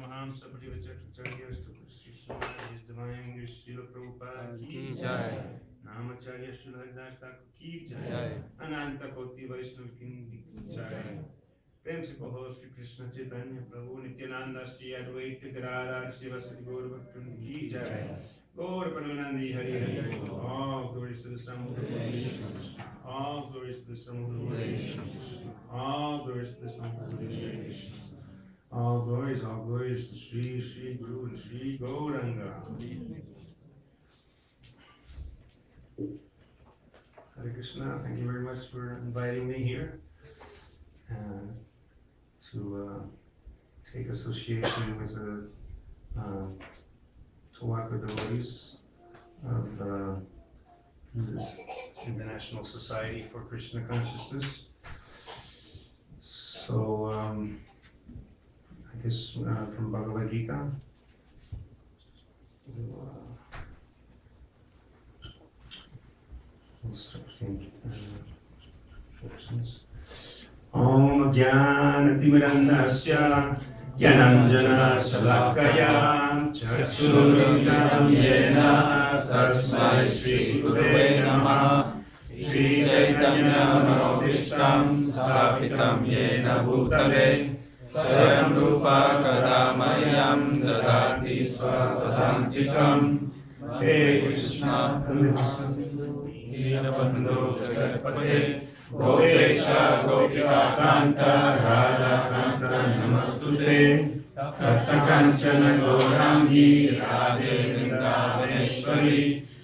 Paramahamsa Parivachakracharya His Divine English Srila Prabhupada Ki Jai. Namacharya Srila Das Thakur Ki Jai. Ananta Koti Vaishnava Ki Jai. Prem se kaho Shri Krishna Chaitanya Prabhu Nityananda Shri Advaita Gadadhar Shivasati Gaur Bhaktivinoda Ki Jai. Gaur Paramanandi Hari Hari. All glories to the Samudra. All glories to the Samudra. All glories to the Samudra. All glories to Sri Guru and Sri Gauranga. Hare Krishna, thank you very much for inviting me here to take association with the Tawaka devotees of this International Society for Krishna Consciousness. So, I guess from Bhagavad Gita, we'll start thinking portions. Om Jnanatimidandasya Jnananjana Shalakaya Chakshurunam Yena Tasmai Shri Gurave Namaha Shri Chaitanya Manobhishtam Sthapitam Yena Bhutale Swayam Rupa Kadamayam Dadati Svapadantikam Hare Krishna Dinabandhu Jagatpate Gopesha Gopika Kanta Radha Kanta Namastute Tata Kanchana Gaurangi Radhe Vrindavaneshwari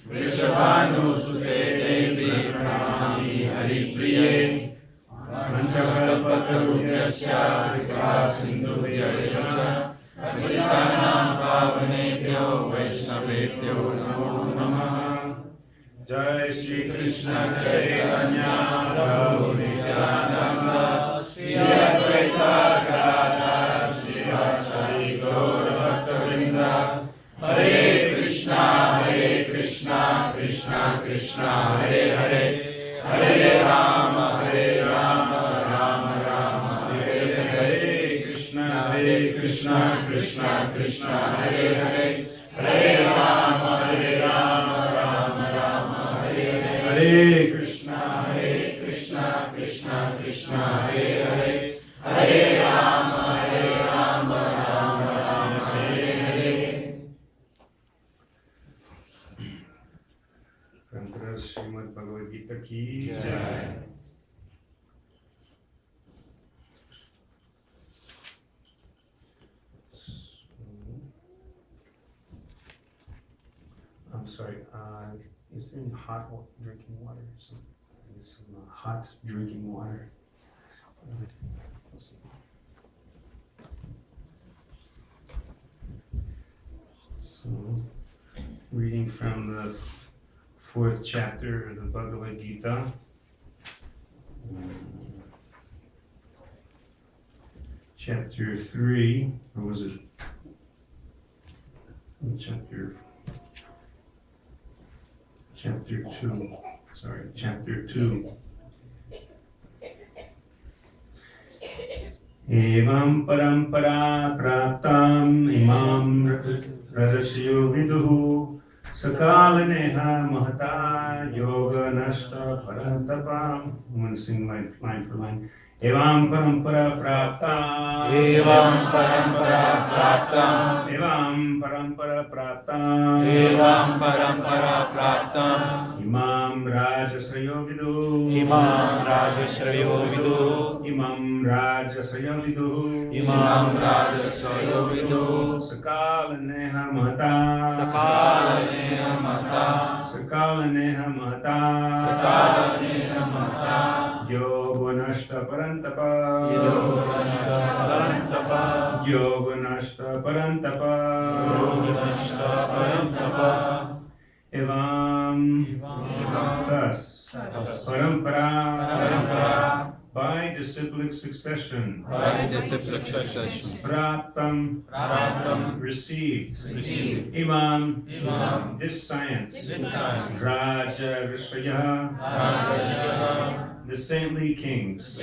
Vrishabhanu Sute Devi Pranamami Hari Priye Panchakalpatarubhyasya Kripa Sindhubhyasya Patitanam Pavanebhyo Vaishnavebhyo Namo Namaha. Jai Shri Krishna Chaitanya Prabhu Nityananda Shri Advaita Gadadhar Srivasadi Gaura Bhaktavrinda. Hare Krishna Krishna Krishna Hare Hare Hare Rama Rama Rama Hare Hare Krishna Krishna Krishna Hare Hare Hare Rama Rama Rama Hare Hare Krishna Krishna Krishna Hare Hare Hare Rama Rama Hare Hare. Kantra Srimad Bhagavad Gita Ki Jai. I'm sorry, is there any hot drinking water? I need some hot drinking water. So, reading from the 4th chapter of the Bhagavad Gita. Chapter 3, or was it? Chapter 2. Sorry, chapter 2. Evam parampara praptam imam radasyo viduhu sakalaneha mahata yoga nashta parantapam. I'm going to sing line for line. Evam parampara praptam Evam parampara praptam Evam parampara praptam Evam parampara praptam Imam rajasayo vidu Imam rajasayo vidu Imam rajasayo vidu Imam rajasayo vidu Sakalaneha mahata Sakalaneha mahata Sakalaneha mahata Sakalaneha mahata Yoga nashta parantapa Yoga nashta parantapa Yoga nashta parantapa Yoga nashta parantapa Evam thus parampara by disciplic succession praptam received imam this science raja rishaya The saintly kings.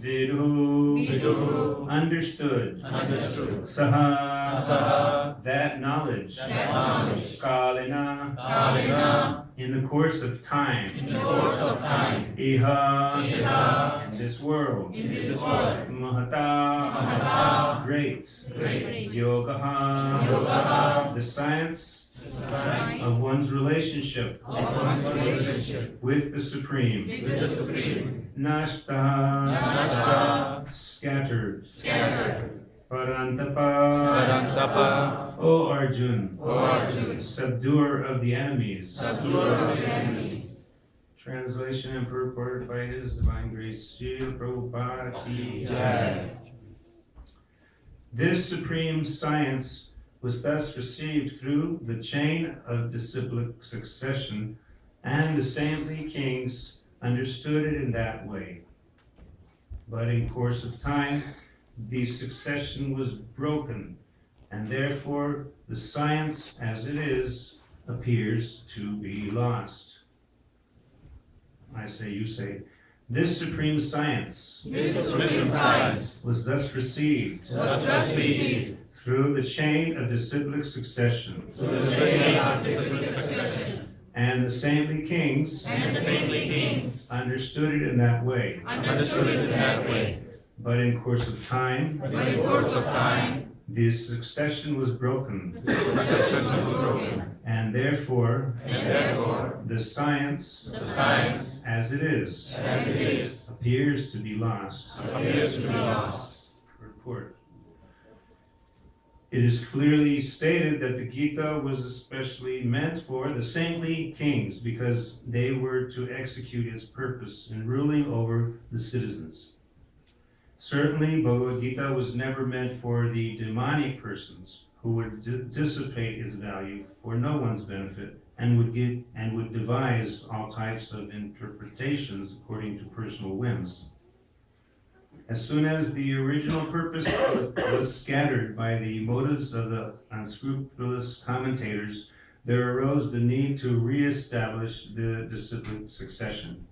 Viduhu. Understood. Saha. That knowledge. Kalina. In the course of time. Iha. In this world. Mahata. Great. Yogaha. The science of one's relationship with the Supreme. Nashta. Scattered. Parantapa. O Arjun. Subduer of the enemies. Translation and purport by His Divine Grace, Srila Prabhupada Ki Jai. This supreme science was thus received through the chain of disciplic succession, and the saintly kings understood it in that way. But in course of time, the succession was broken, and therefore the science as it is appears to be lost. I say, you say, this supreme science was thus received through the chain of disciplic succession, and the saintly kings understood it in that way. But in course of time, the succession was broken, and therefore the science as it is appears to be lost. Report. It is clearly stated that the Gita was especially meant for the saintly kings because they were to execute its purpose in ruling over the citizens. Certainly, Bhagavad Gita was never meant for the demonic persons who would dissipate its value for no one's benefit and would devise all types of interpretations according to personal whims. As soon as the original purpose was scattered by the motives of the unscrupulous commentators, there arose the need to re-establish the disciplic succession.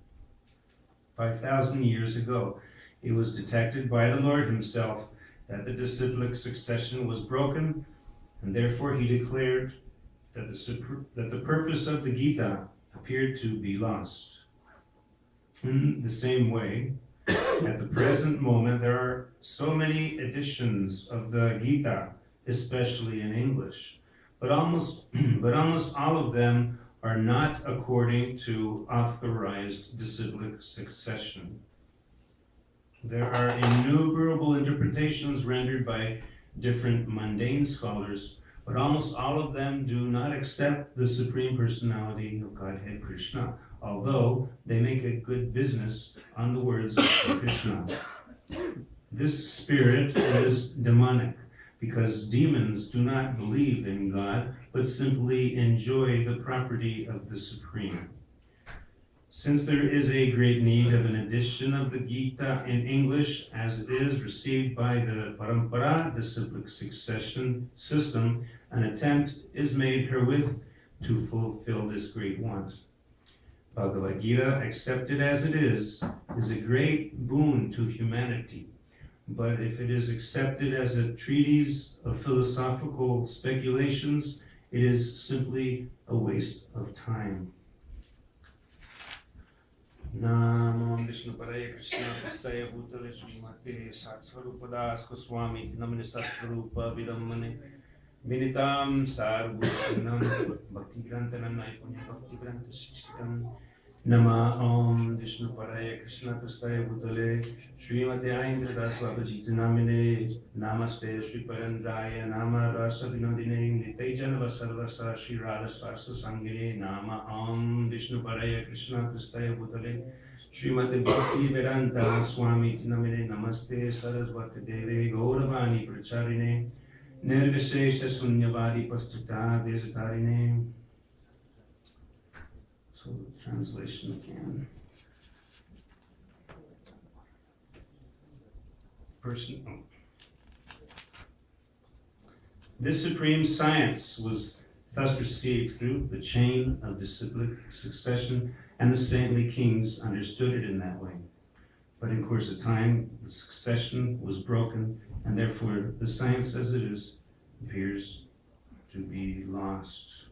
5,000 years ago, it was detected by the Lord Himself that the disciplic succession was broken, and therefore He declared that the purpose of the Gita appeared to be lost. In the same way, at the present moment, there are so many editions of the Gita, especially in English, but almost all of them are not according to authorized disciplic succession. There are innumerable interpretations rendered by different mundane scholars, but almost all of them do not accept the Supreme Personality of Godhead Krishna, although they make a good business on the words of Krishna. This spirit is demonic, because demons do not believe in God, but simply enjoy the property of the Supreme. Since there is a great need of an edition of the Gita in English, as it is received by the Parampara disciplic succession system, an attempt is made herewith to fulfill this great want. Bhagavad Gita, accepted as it is a great boon to humanity. But if it is accepted as a treatise of philosophical speculations, it is simply a waste of time. Namo Vishnu Padaya Krishna Prastaya Bhutale Srimate Satsvarupadas Goswami Namane Satsvarupa Vidammane Vinitam Sarvushanam Bhakti Grantanam Naipunya Bhakti Granta Shikshitam Nama Om Vishnu Padaya Krishna Prastaya Bhutale Srimate Aindra Das Bhagavad Namine Namaste Sri Parandraya Nama Rasa Vinodine Nitejana Vasarvasa Shri Radha Sarsa Sangine Nama Om Vishnu Padaya Krishna Prastaya Bhutale Srimate Bhakti Vedanta Swami Namine Namaste Sarasvati Deve Gauravani Pracharine Nirvishesha Sunyavadi Pastita Desatarine. So, translation again. This supreme science was thus received through the chain of disciplic succession, and the saintly kings understood it in that way. But in course of time, the succession was broken, and therefore the science as it is appears to be lost.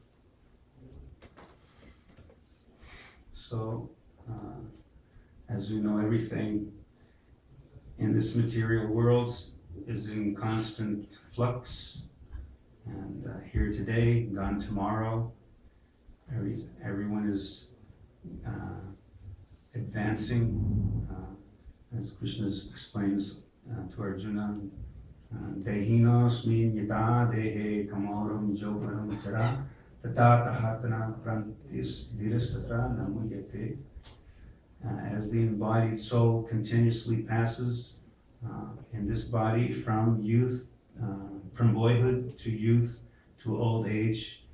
So, as we know, everything in this material world is in constant flux, and here today, gone tomorrow. Everyone is advancing, as Krishna explains to Arjuna, Dehinosmin yata dehe kamoram jovanam chara tata tahatana prantis dirastatra namuyate. As the embodied soul continuously passes in this body from youth, from boyhood to youth to old age,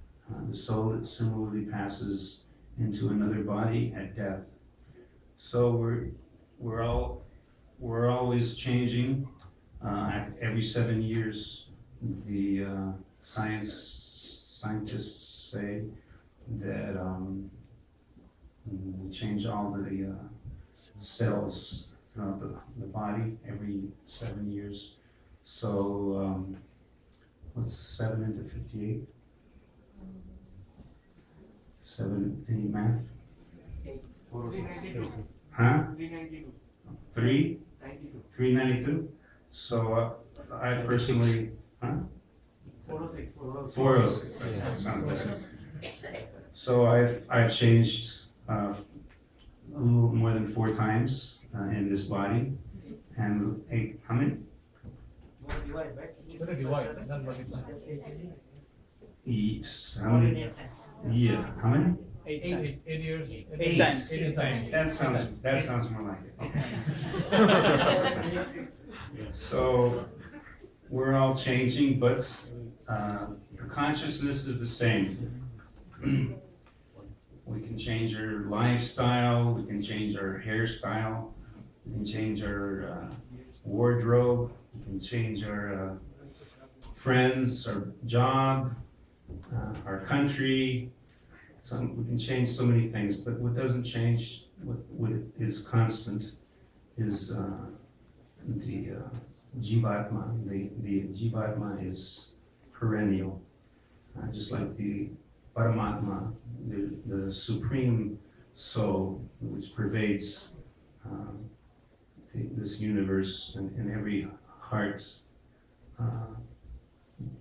the soul similarly passes into another body at death. So we're always changing. Every 7 years, the scientists say that we change all the cells throughout the body every 7 years. So what's 7 into 58? 7, any math? 8. Huh? 392. 392? So I personally, huh? 406. 406. That sounds better. So I've changed a little more than 4 times in this body, and 8. How many? Divide, right? Not multiply. That's 8. How many? Yeah. How many? 8 years. 8 times. 8 times. That sounds more like it. Okay. So we're all changing, but the consciousness is the same. We can change our lifestyle, we can change our hairstyle, we can change our wardrobe, we can change our friends, our job, our country. We can change so many things, but what doesn't change, what is constant, is the Jivatma. The Jivatma is perennial, just like the Paramatma, the supreme soul, which pervades this universe and every heart.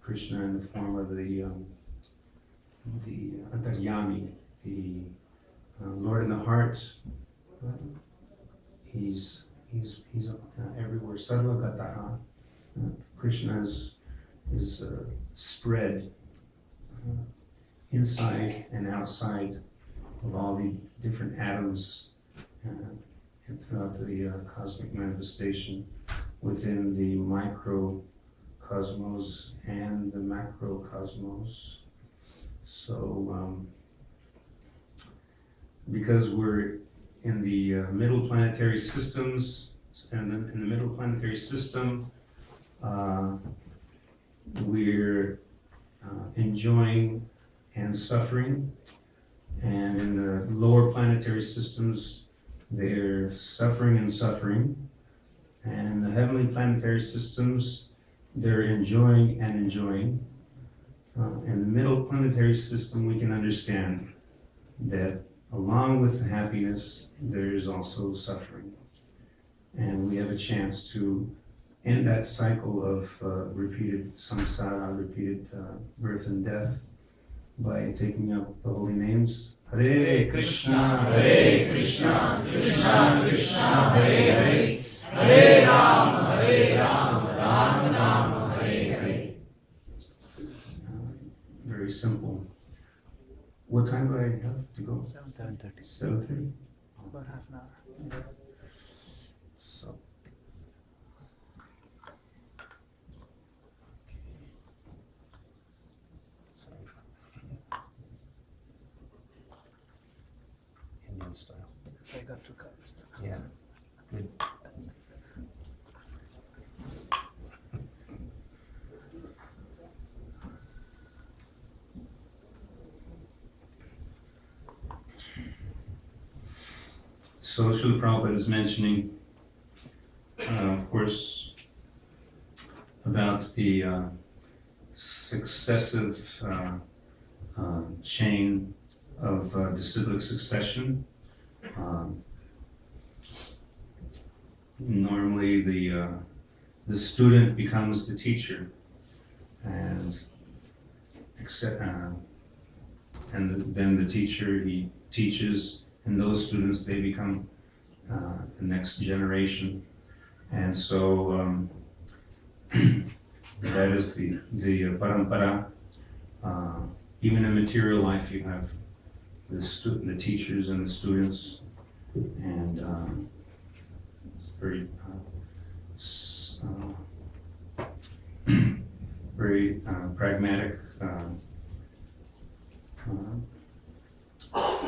Krishna, in the form of the Antaryami, the Lord in the heart, he's everywhere. Sarvagataha. Krishna is spread inside and outside of all the different atoms and throughout the cosmic manifestation within the microcosmos and the macrocosmos. So, because we're in the middle planetary systems, and in the middle planetary system, we're enjoying and suffering, and in the lower planetary systems, they're suffering and suffering, and in the heavenly planetary systems, they're enjoying and enjoying. In the middle planetary system, we can understand that along with the happiness, there is also suffering. And we have a chance to end that cycle of repeated samsara, repeated birth and death, by taking up the holy names. Hare Krishna, Krishna Krishna, Hare Hare, Hare Rama, Rama Rama, Hare Hare. Very simple. What time do I have to go? 7:30. 7:30? About half an hour. So. Indian style. I got 2 cups. Yeah, good. So Srila Prabhupada is mentioning, of course, about the successive chain of disciplic succession. Normally, the student becomes the teacher, and then the teacher, he teaches, and those students, they become the next generation. And so that is the parampara. Even in material life, you have the teachers and the students, and it's very very pragmatic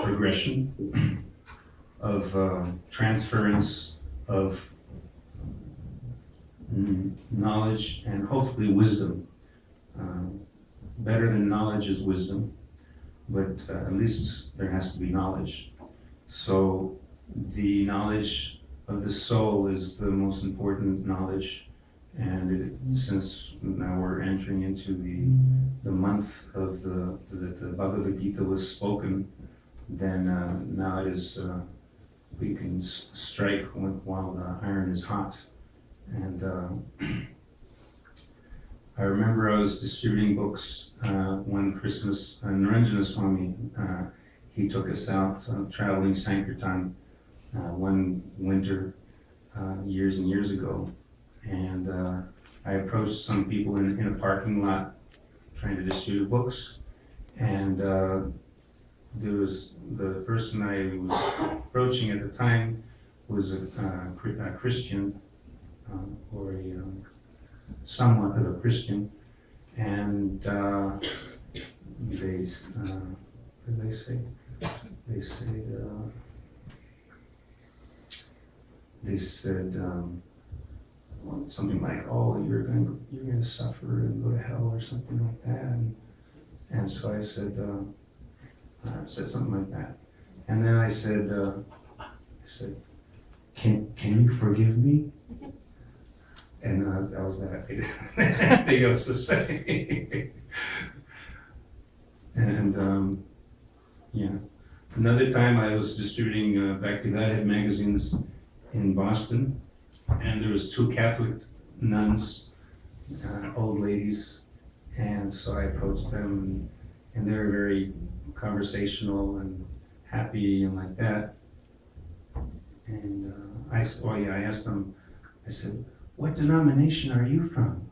progression of transference of knowledge and hopefully wisdom. Better than knowledge is wisdom, but at least there has to be knowledge. So the knowledge of the soul is the most important knowledge, and since now we're entering into the month of that the Bhagavad Gita was spoken, then now it is we can strike while the iron is hot. And I remember I was distributing books one Christmas, Naranjana Swami, he took us out traveling Sankirtan one winter years and years ago. And I approached some people in a parking lot trying to distribute books. And there was the person I was approaching at the time was a Christian, or a somewhat of a Christian, and they what did they say? They said something like, "Oh, you're going to suffer and go to hell," or something like that. And so I said something like that. And then I said, "Can you forgive me?" And that was that. They else to say. And yeah, another time I was distributing Back to Godhead magazines in Boston, and there was 2 Catholic nuns, old ladies, and so I approached them, and they were very conversational and happy and like that. And I asked them, I said, "What denomination are you from?"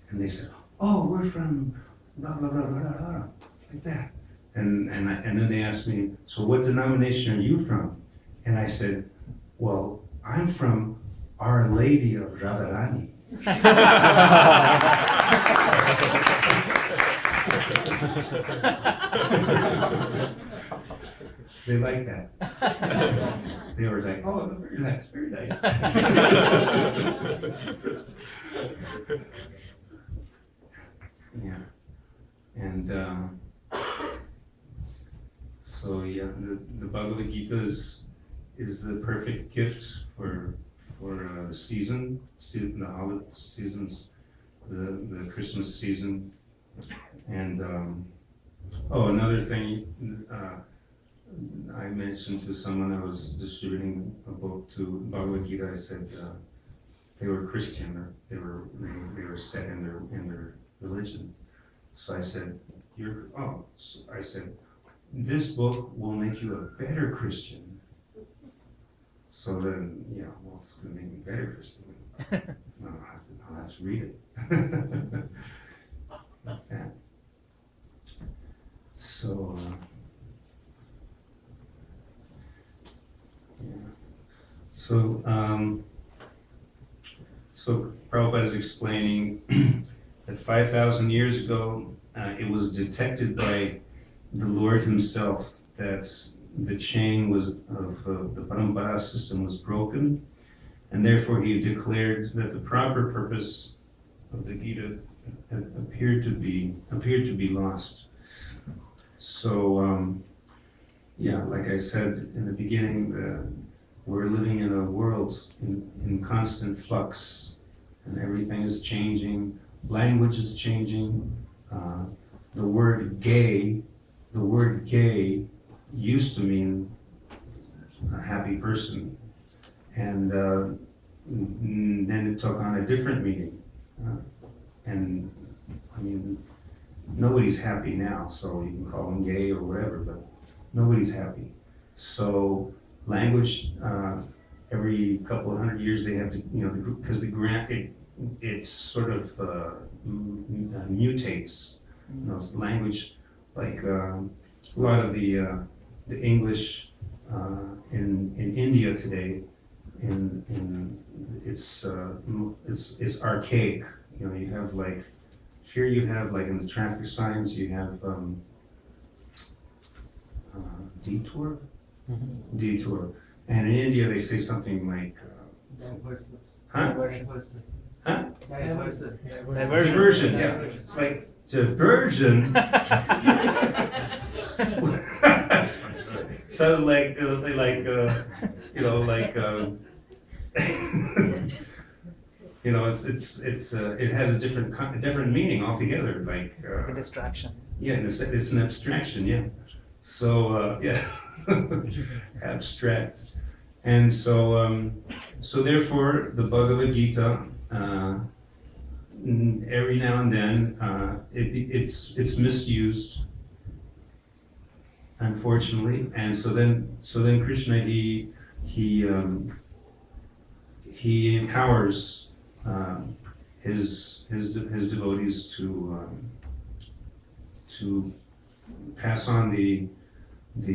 And they said, "Oh, we're from blah, blah, blah, blah, blah, blah," like that. And then they asked me, "So what denomination are you from?" And I said, "Well, I'm from Our Lady of Radharani." They like that. They were like, "Oh, very nice, very nice." Yeah, and so yeah, the Bhagavad Gita is the perfect gift for the season, the holiday seasons, the Christmas season, and another thing. I mentioned to someone I was distributing a book to, Bhagavad Gita. I said they were Christian, or they were set in their religion. So I said, I said, "This book will make you a better Christian." So then, it's going to make me a better Christian. I'll have to read it. Like that. So. So Prabhupada is explaining that 5,000 years ago, it was detected by the Lord himself that the chain of the parampara system was broken, and therefore he declared that the proper purpose of the Gita appeared to be lost. So yeah, like I said in the beginning, we're living in a world in constant flux, and everything is changing. Language is changing. The word gay used to mean a happy person, and then it took on a different meaning. And I mean, nobody's happy now, so you can call them gay or whatever, but nobody's happy. So language, every couple of hundred years they have to, because it sort of mutates. Language, like a lot of the English in India today, it's archaic. You have like, here you have like in the traffic signs you have detour, detour, and in India they say something like huh? Huh? Diversion, yeah. It's like diversion. Sounds like it has a different meaning altogether. Like A distraction. yeah, it's an abstraction. Yeah. So yeah, abstract, and so therefore the Bhagavad Gita. Every now and then, it's misused, unfortunately, and so then Krishna he empowers his devotees to pass on the what do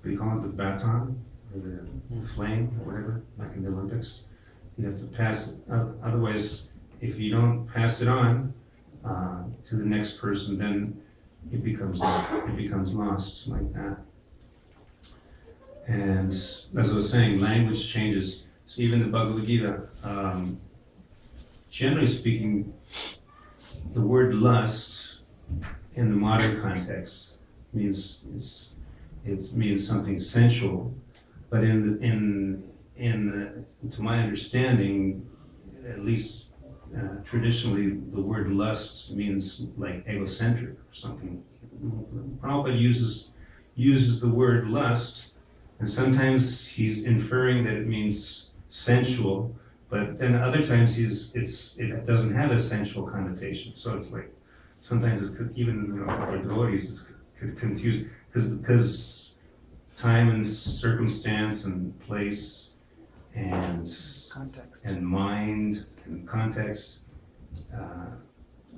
you call it, the baton or the flame or whatever, like in the Olympics. You have to pass it, otherwise. If you don't pass it on to the next person, then it becomes lost like that. And as I was saying, language changes. So even the Bhagavad Gita, generally speaking, the word lust in the modern context means something sensual, but to my understanding, at least. Traditionally, the word lust means like egocentric or something. Prabhupada uses the word lust, and sometimes he's inferring that it means sensual, but then other times it doesn't have a sensual connotation. So it's like sometimes it could, even for devotees, it could confuse because time and circumstance and place and Context. and mind and context,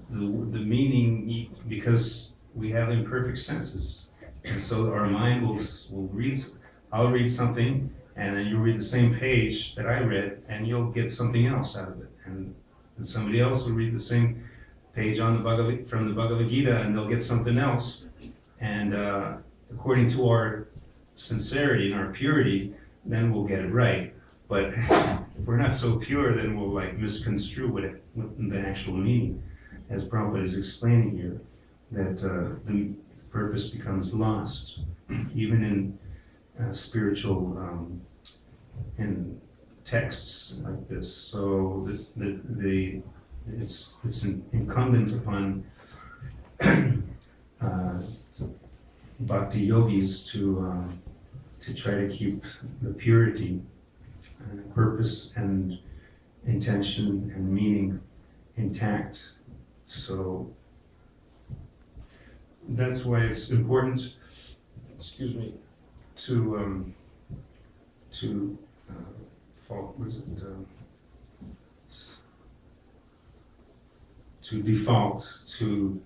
the meaning, because we have imperfect senses, and so our mind will read. I'll read something, and then you'll read the same page that I read, and you'll get something else out of it, and somebody else will read the same page from the Bhagavad Gita, and they'll get something else, and according to our sincerity and our purity, then we'll get it right. But if we're not so pure, then we'll like misconstrue what the actual meaning, as Prabhupada is explaining here, that the purpose becomes lost, even in spiritual in texts like this. So it's incumbent upon bhakti yogis to try to keep the purity, purpose and intention and meaning intact. So that's why it's important, excuse me, to default to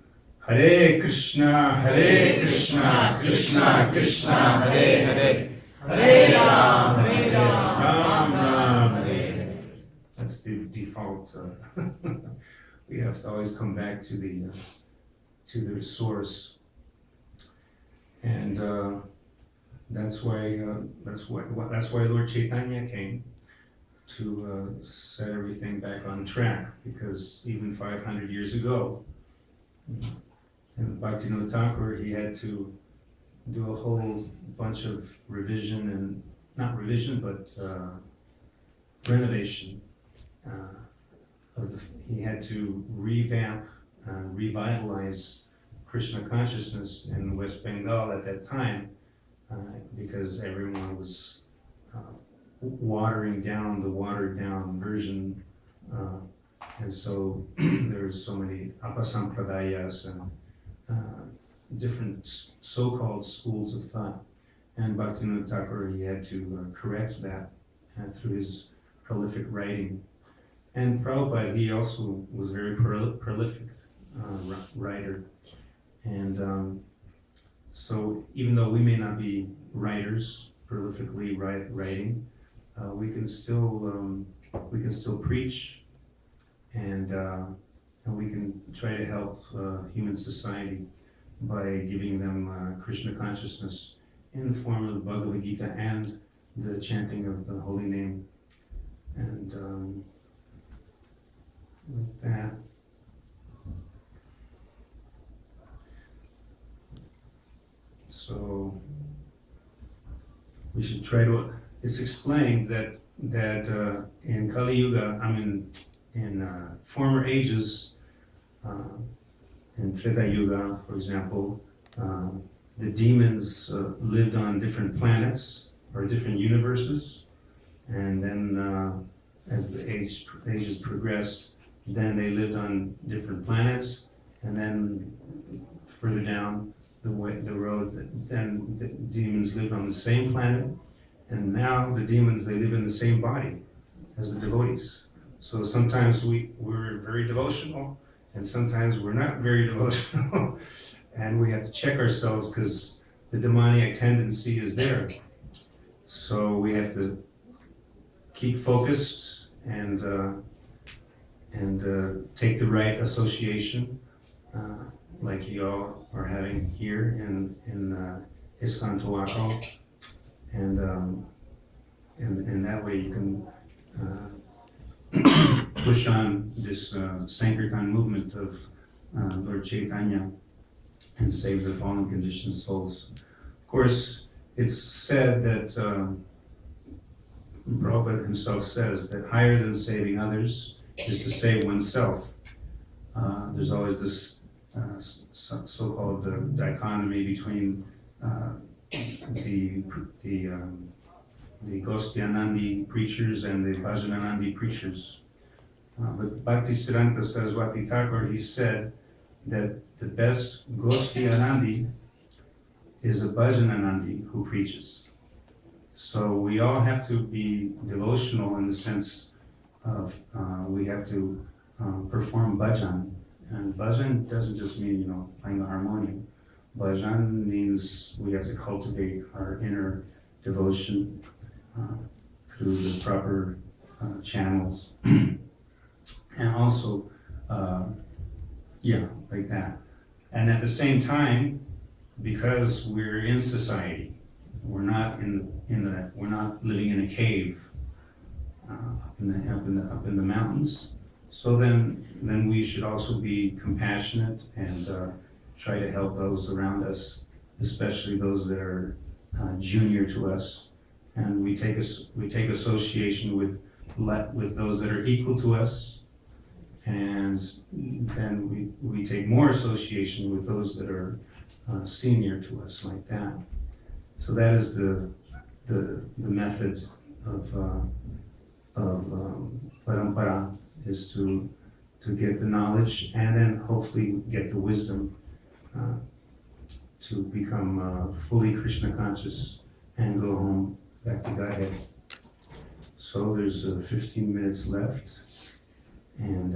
Hare Krishna, Krishna Krishna, Hare Hare, Hare Ram, Ram Ram, Hare Hare. That's the default. We have to always come back to the source, and that's why Lord Chaitanya came to set everything back on track, because even 500 years ago, and Bhaktivinoda Thakur, he had to do a whole bunch of revision and, not revision, but renovation. He had to revamp, revitalize Krishna consciousness in West Bengal at that time, because everyone was watering down the watered down version, and so there's so many apasampradayas and different so-called schools of thought. And Bhaktivinoda Thakur, he had to correct that through his prolific writing. And Prabhupada, he also was a very prolific writer. And so even though we may not be writers, prolifically writing, we can still preach, and we can try to help human society by giving them Krishna consciousness in the form of the Bhagavad Gita and the chanting of the holy name. And with that, so we should try to. It's explained that in Kali Yuga, in former ages, in Treta Yuga, for example, the demons lived on different planets or different universes, and then as the ages progressed, then they lived on different planets, and then further down the road, then the demons lived on the same planet, and now the demons, they live in the same body as the devotees. So sometimes we're very devotional, and sometimes we're not very devotional, and we have to check ourselves because the demoniac tendency is there. So we have to keep focused and take the right association, like you all are having here in ISKCON Tobacco, and that way you can push on this Sankirtan movement of Lord Chaitanya and save the fallen conditioned souls. Of course, it's said that Prabhupada himself says that higher than saving others is to save oneself. There's always this so-called dichotomy between the Gosthyanandi preachers and the Bhajananandi preachers. But Bhaktisiddhanta Saraswati Thakur, he said that the best Gosthyanandi is a Bhajananandi who preaches. So we all have to be devotional in the sense of we have to perform bhajan. And bhajan doesn't just mean, playing the harmonium. Bhajan means we have to cultivate our inner devotion through the proper channels. And also, like that. And at the same time, because we're in society, we're not we're not living in a cave up in the mountains. So then we should also be compassionate and try to help those around us, especially those that are junior to us. And we take association with those that are equal to us, and then we take more association with those that are senior to us, like that. So that is the method of parampara, is to get the knowledge and then hopefully get the wisdom to become fully Krishna conscious and go home back to Godhead. So there's 15 minutes left, and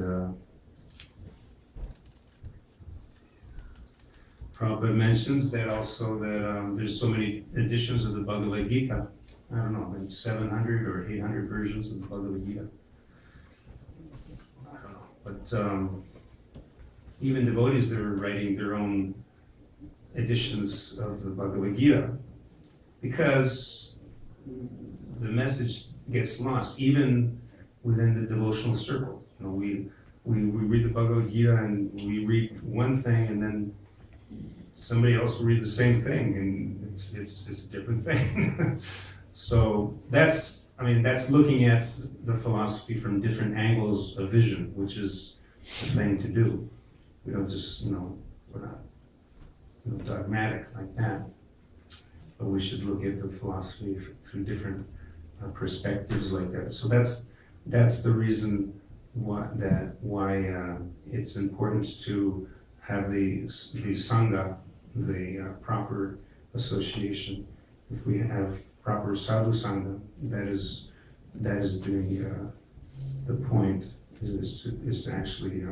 Prabhupada mentions that also that there's so many editions of the Bhagavad Gita. I don't know, maybe 700 or 800 versions of the Bhagavad Gita. I don't know, but even devotees, they're writing their own editions of the Bhagavad Gita because the message gets lost, even within the devotional circle. We read the Bhagavad Gita and we read one thing, and then somebody else will read the same thing, and it's a different thing. So that's looking at the philosophy from different angles of vision, which is the thing to do. We don't just, we're not dogmatic like that, but we should look at the philosophy through different perspectives like that. So that's the reason why it's important to have the sangha, the proper association. If we have proper sadhu sangha, that is the point, is to actually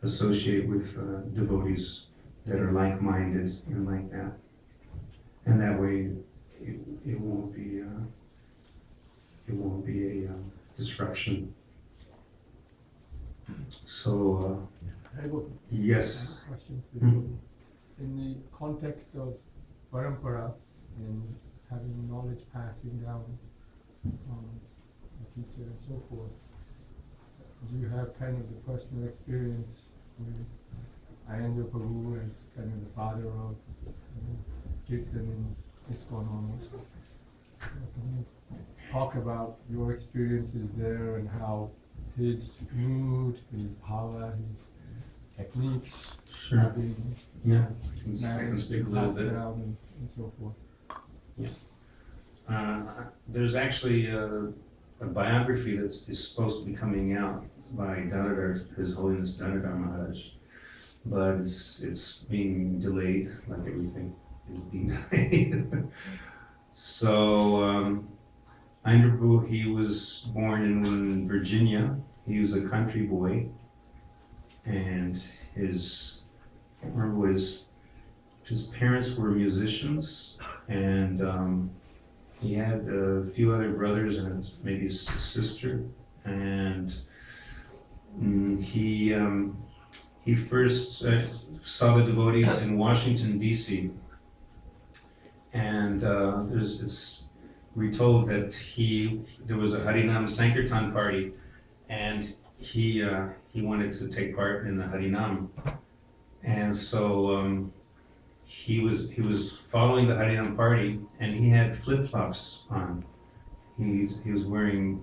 associate with devotees that are like-minded and like that, and that way it won't be a disruption. So I have a yes. question for you. In the context of parampara and having knowledge passing down the teacher and so forth, do you have kind of the personal experience with Ayendra Prabhu as kind of the father of Kirtan in ISKCON almost? Can you talk about your experiences there and how his mood, his bhava, his techniques Sure. being Yeah, I can speak a little passed bit. down and so forth? There's actually a biography that is supposed to be coming out by Damodar, His Holiness Damodar Maharaj, but it's being delayed, like everything is being delayed. So Ayendra Prabhu, he was born in Virginia. He was a country boy, and I can't remember his parents were musicians, and he had a few other brothers and maybe a sister, and he first saw the devotees in Washington, D.C., and we're told that there was a Harinam Sankirtan party, and he wanted to take part in the Harinam, and so he was following the Harinam party, and he had flip-flops on. He was wearing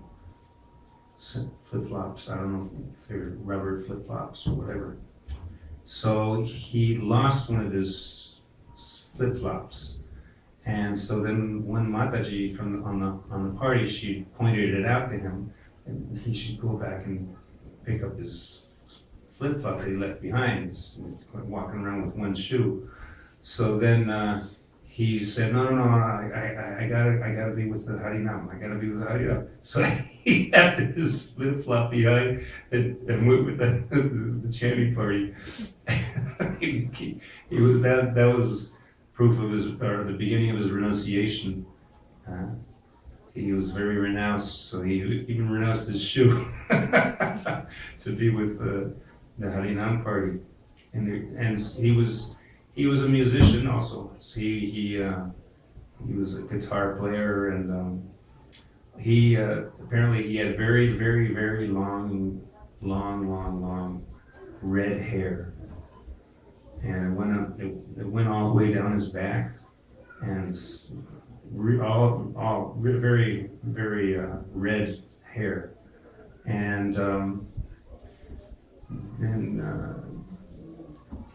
flip-flops. I don't know if they're rubber flip-flops or whatever. So he lost one of his flip-flops, and so then when Mataji on the party, she pointed it out to him, and he should go back and pick up his flip-flop that he left behind. He's walking around with one shoe. So then he said, no, I gotta be with the Harinam. I gotta be with the Harinam. So he left his flip-flop behind and went with the chanting party. That was proof of the beginning of his renunciation. He was very renounced, so he even renounced his shoe to be with the Harinam party. And he was a musician also. So he was a guitar player, and he apparently he had very, very, very long red hair, and it went all the way down his back, and all very, very red hair, and then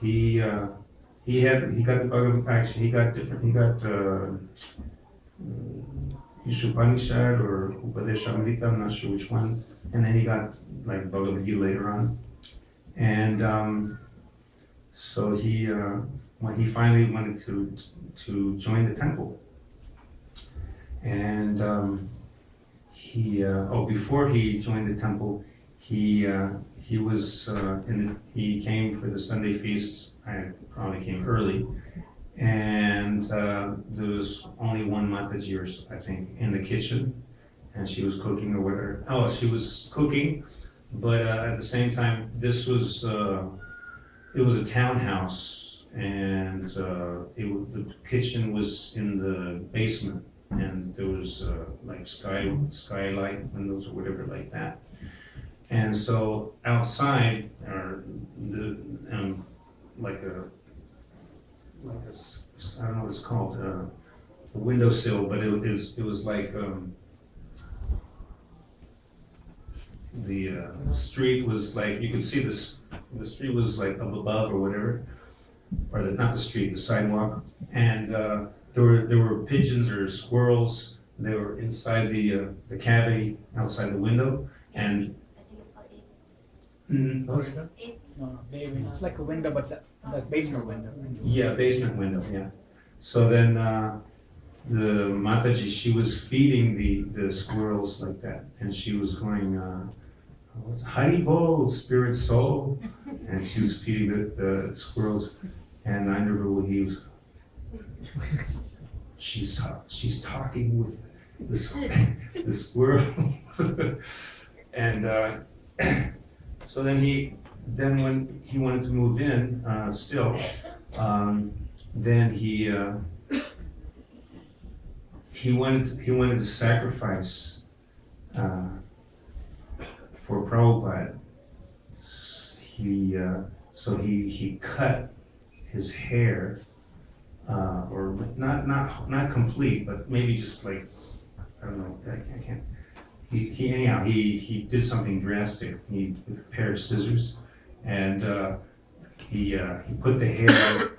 he got the Bhagavad, actually he got Ishopanishad or Upadeshamrita, I'm not sure which one, and then he got like Bhagavad Gita later on, and so when he finally wanted to join the temple, and before he joined the temple, he came for the Sunday feast. I probably came early, and there was only one Mataji, or I think, in the kitchen, and she was cooking or whatever. Oh, she was cooking, but at the same time, it was a townhouse, and the kitchen was in the basement, and there was like skylight windows or whatever like that. And so outside, like like I don't know what it's called, a windowsill, but it was like the street was like, you could see the street was like up above or whatever, or not the street, the sidewalk, and there were pigeons or squirrels. They were inside the cavity outside the window, and No, it's like a window, but the basement window. yeah, basement window, yeah. So then the Mataji, she was feeding the squirrels like that, and she was going, Haribol, spirit soul, and she was feeding the squirrels, and I remember he was, she's talking with the squirrels, and so then when he wanted to move in, then he wanted to sacrifice for Prabhupada. He cut his hair, or not complete, but maybe just like, I don't know, I can't. He did something drastic. With a pair of scissors, and he put the hair.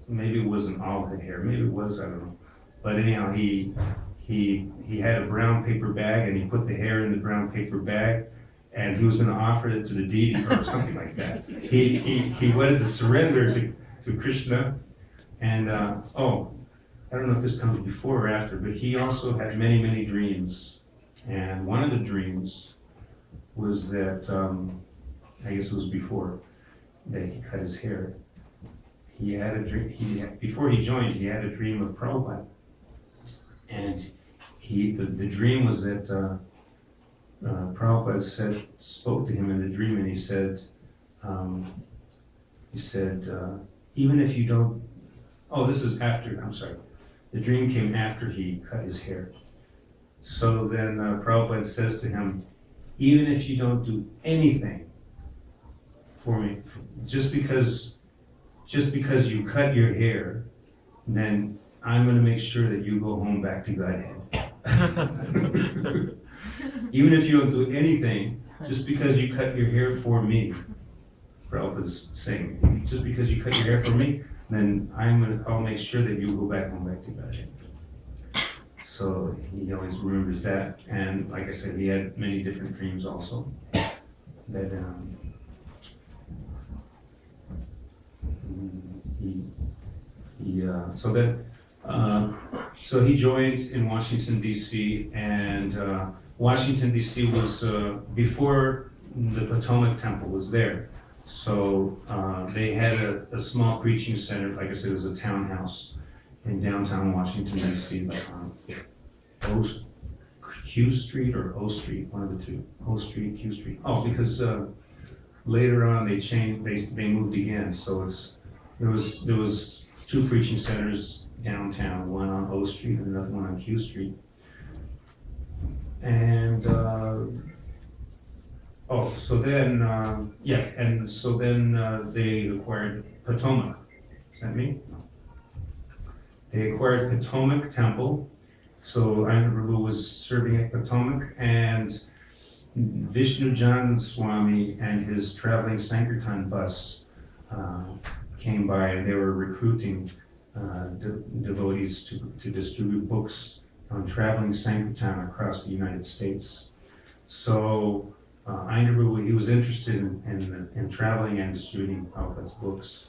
Maybe it wasn't all the hair. Maybe it was. I don't know. But anyhow, he had a brown paper bag, and he put the hair in the brown paper bag, and he was going to offer it to the deity or something like that. He wanted to surrender to Krishna, and I don't know if this comes before or after, but he also had many dreams. And one of the dreams was that, I guess it was before that he cut his hair. He had a dream, before he joined, he had a dream of Prabhupada. And the dream was that Prabhupada spoke to him in the dream, and he said, even if you don't, this is after, I'm sorry. The dream came after he cut his hair. So then Prabhupada says to him, even if you don't do anything for me, just because you cut your hair, then I'm going to make sure that you go home back to Godhead. Even if you don't do anything, just because you cut your hair for me, Prabhupada's saying, just because you cut your hair for me, then I'll make sure that you go back home back to Godhead. So he always remembers that, and like I said, he had many different dreams also. That so he joined in Washington D.C. and Washington D.C. was before the Potomac Temple was there. So they had a small preaching center, like I said, it was a townhouse in downtown Washington D.C. Q Street or O Street, one of the two. O Street, Q Street. Oh, because later on they moved again. So there was two preaching centers downtown, one on O Street and another one on Q Street. And so then they acquired Potomac. Is that me? No. They acquired Potomac Temple. So Ananda Prabhu was serving at Potomac, and Vishnu Jan Swami and his traveling Sankirtan bus came by, and they were recruiting devotees to distribute books on traveling Sankirtan across the United States. So Ananda Prabhu, he was interested in traveling and distributing Prabhupada's books.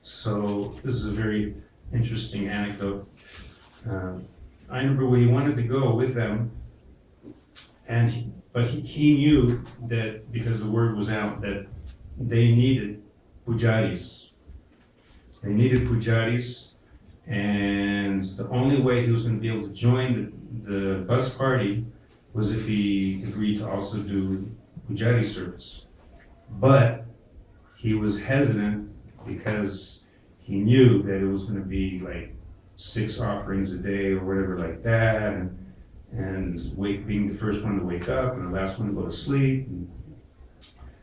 So this is a very interesting anecdote. Ananda Prabhu, he wanted to go with them, but he knew that because the word was out that they needed pujaris. They needed pujaris, and the only way he was going to be able to join the bus party was if he agreed to also do pujari service. But he was hesitant because he knew that it was going to be like 6 offerings a day or whatever like that, and being the first one to wake up and the last one to go to sleep.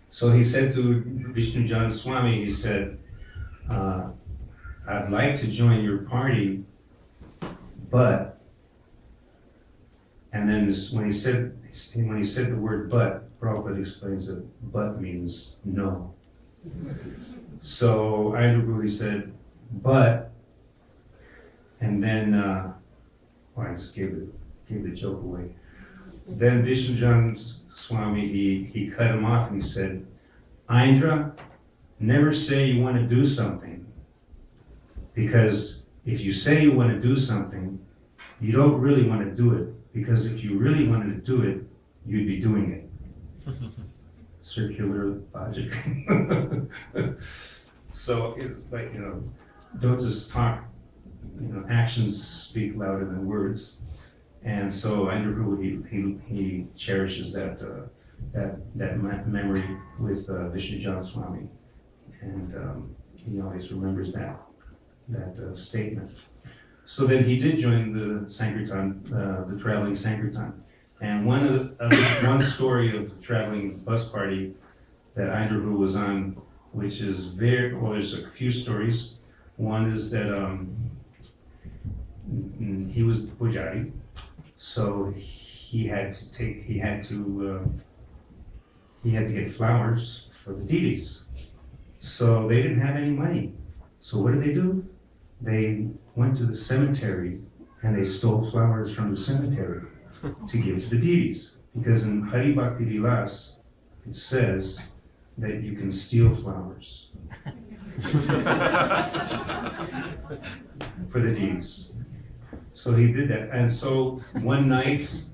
So he said to Vishnu Jan Swami, he said, I'd like to join your party, but, and then when he said the word but, Prabhupada explains that but means no. So Ayurveda said, but, and then, I just gave the joke away. Then Vishnujan Swami, he cut him off and he said, Indra, never say you want to do something, because if you say you want to do something, you don't really want to do it, because if you really wanted to do it, you'd be doing it. Circular logic. So it's like, don't just talk, actions speak louder than words. And so Andrew, he cherishes that memory with Vishnu John Swami, and he always remembers that statement. So then he did join the Sankirtan, the traveling Sankirtan. And one story of the traveling bus party that Andrew was on, which is there's a few stories. One is that he was the pujari, so he had to get flowers for the deities. So they didn't have any money. So what did they do? They went to the cemetery and they stole flowers from the cemetery to give to the deities. Because in Hari Bhakti Vilas, it says that you can steal flowers for the deities. So he did that. And so one night, it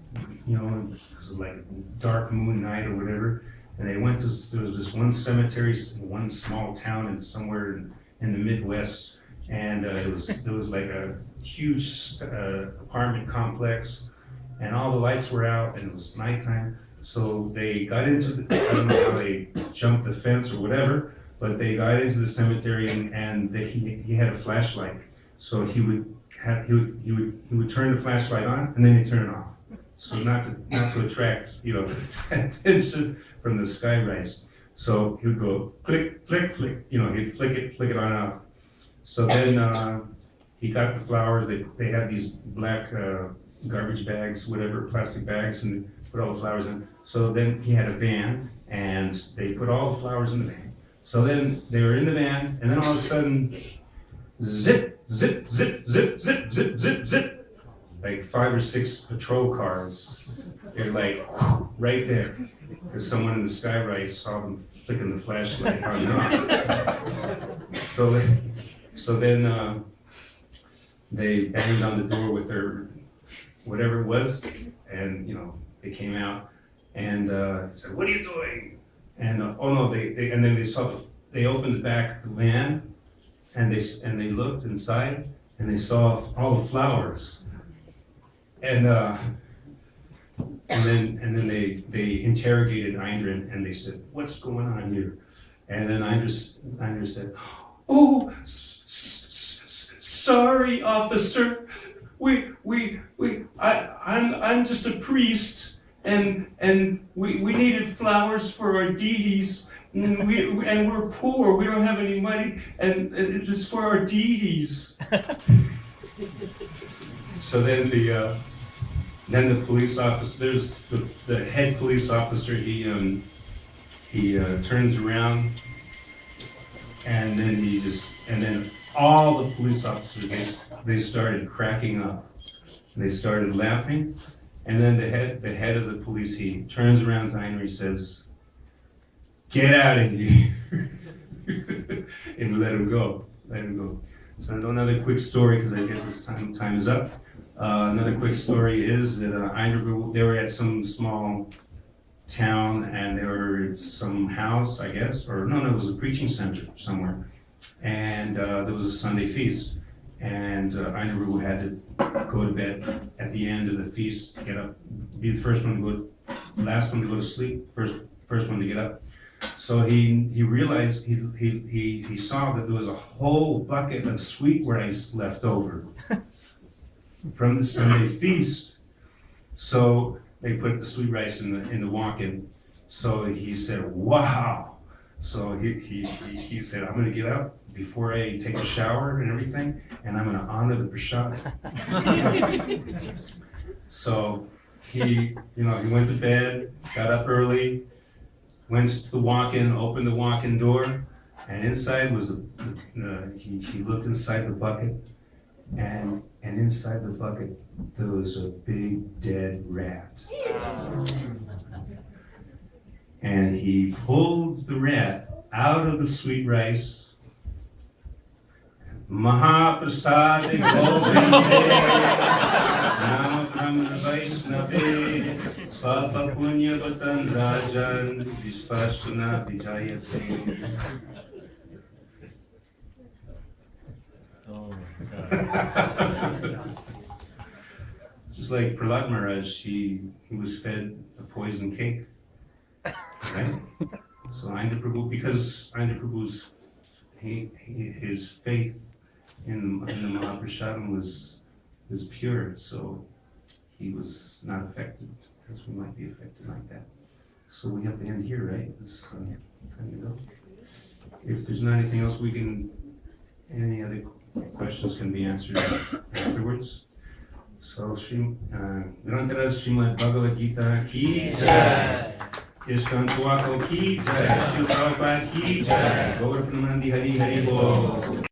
was like a dark moon night or whatever, and they went to, there was this one cemetery in one small town and somewhere in the Midwest, and there was like a huge apartment complex, and all the lights were out, and it was nighttime. So they got into I don't know how they jumped the fence or whatever, but they got into the cemetery, and he had a flashlight. So he would turn the flashlight on, and then he'd turn it off. So not to attract, attention from the skyrise. So he would go click, flick, flick, he'd flick it on and off. So then he got the flowers. They had these black garbage bags, whatever, plastic bags, and put all the flowers in. So then he had a van, and they put all the flowers in the van. So then they were in the van, and then all of a sudden, zip, zip, zip, zip, zip, zip, zip, zip. Like 5 or 6 patrol cars. They're like, right there. Because someone in the skyrise saw them flicking the flashlight on and off. So then they banged on the door with their, whatever it was, and they came out and said, "What are you doing?" And and then they opened the back of the van, and they looked inside, and they saw all the flowers. And then they interrogated Indra, and they said, "What's going on here?" And then Indra said, "Oh, sorry, officer. I'm just a priest, and we needed flowers for our deities, and we're poor. We don't have any money, and it's for our deities." So then the police officer, there's the head police officer, he turns around, and then all the police officers, they started cracking up. They started laughing, and then the head of the police, he turns around to Heinrich and says, "Get out of here," and let him go. So another quick story, because I guess this time is up. Another quick story is that they were at some small town, and they were at some house, I guess, or no, it was a preaching center somewhere, and there was a Sunday feast, and Einarbu had to go to bed at the end of the feast, get up, be the first one to go, last one to go to sleep, first one to get up. So he realized, he saw that there was a whole bucket of sweet rice left over from the Sunday feast. So they put the sweet rice in the walk-in. So he said, "Wow." So he said, "I'm going to get up before I take a shower and everything, and I'm gonna honor the prasad. So he went to bed, got up early, went to the walk-in, opened the walk-in door, and inside was he looked inside the bucket, and inside the bucket there was a big dead rat. And he pulled the rat out of the sweet rice. Mahaprasad Govinde Nama Brahmana Vaishnave Svapa Punya Vatan Rajan Vispashana Vijayate. Oh my God. Just like Prahlad Maharaj, he was fed a poison cake, right? So Ainda Prabhu, because Ainda Prabhu's his faith in the Mahaprasadam was pure, so he was not affected, as we might be affected like that. So we have to end here, right? It's time to go. If there's not anything else, any other questions can be answered afterwards. So, Grantara Srimad Bhagavad Gita ki jai, ISKCON ki jai, Srila Prabhupada ki jai, Gaura Pramanandi Hari Hari Bol.